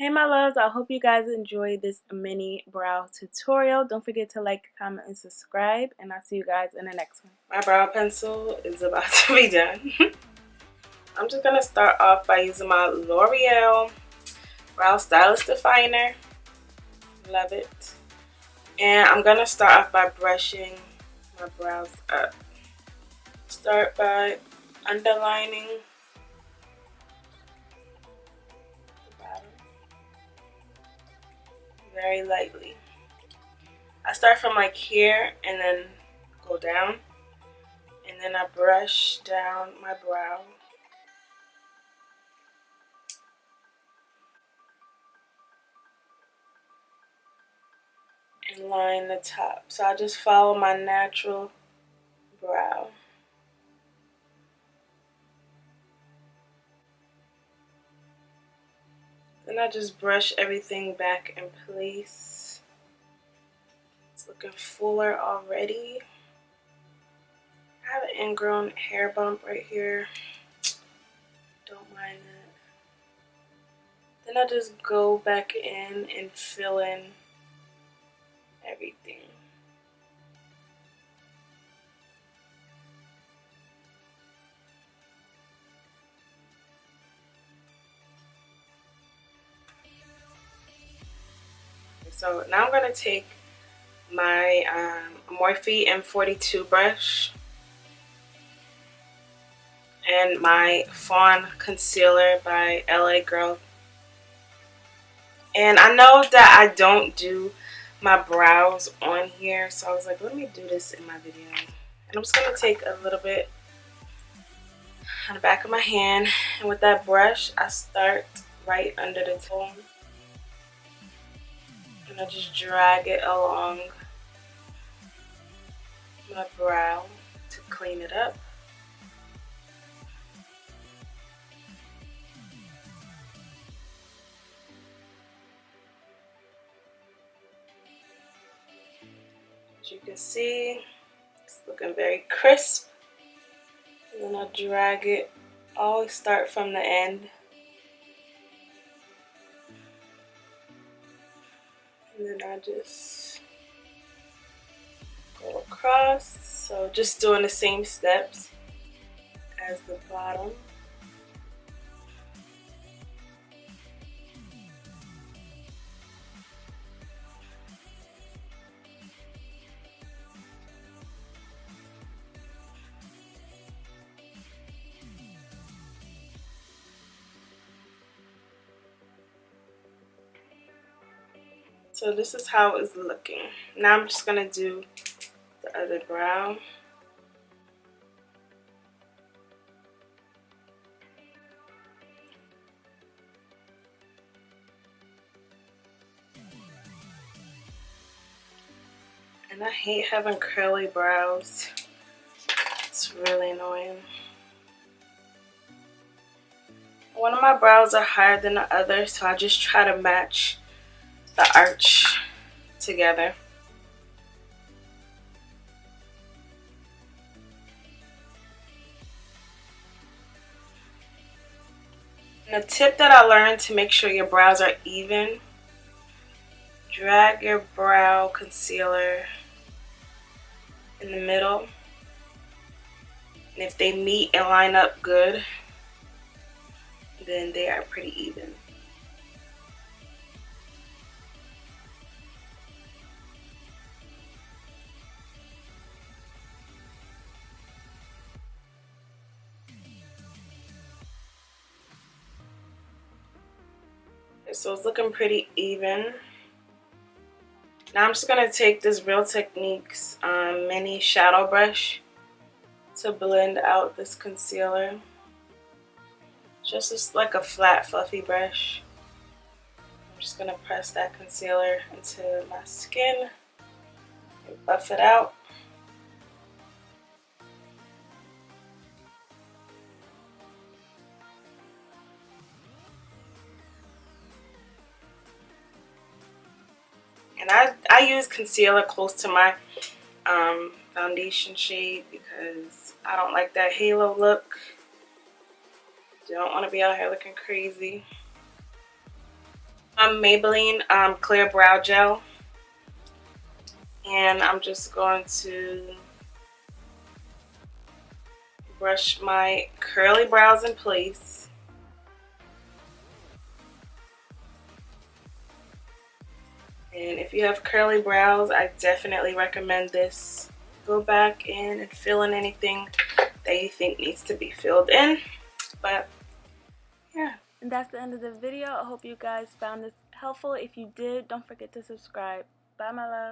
Hey my loves, I hope you guys enjoyed this mini brow tutorial. Don't forget to like, comment, and subscribe, and I'll see you guys in the next one. My brow pencil is about to be done. I'm just going to start off by using my L'Oreal Brow Stylist Definer. Love it. And I'm going to start off by brushing my brows up. Start by underlining the bottom very lightly. I start from like here and then go down, and then I brush down my brow. And line the top. So I just follow my natural brow. Then I just brush everything back in place. It's looking fuller already. I have an ingrown hair bump right here. Don't mind it. Then I just go back in and fill in everything. So now I'm going to take my Morphe M42 brush and my Fawn concealer by LA Girl. And I know that I don't do my brows on here, so I was like, let me do this in my video. And I'm just going to take a little bit on the back of my hand, and with that brush I start right under the toe. And I just drag it along my brow to clean it up. As you can see, it's looking very crisp. And then I drag it. Always start from the end. And then I just go across. So just doing the same steps as the bottom. So this is how it's looking. Now I'm just going to do the other brow. And I hate having curly brows. It's really annoying. One of my brows are higher than the other, so I just try to match the arch together. And a tip that I learned to make sure your brows are even: drag your brow concealer in the middle, and if they meet and line up good, then they are pretty even. So it's looking pretty even. Now I'm just going to take this Real Techniques mini shadow brush to blend out this concealer. Just like a flat fluffy brush. I'm just going to press that concealer into my skin and buff it out. And I use concealer close to my foundation shade because I don't like that halo look. You don't want to be out here looking crazy. Maybelline Clear Brow Gel. And I'm just going to brush my curly brows in place. And if you have curly brows, I definitely recommend this. Go back in and fill in anything that you think needs to be filled in. But yeah. And that's the end of the video. I hope you guys found this helpful. If you did, don't forget to subscribe. Bye, my love.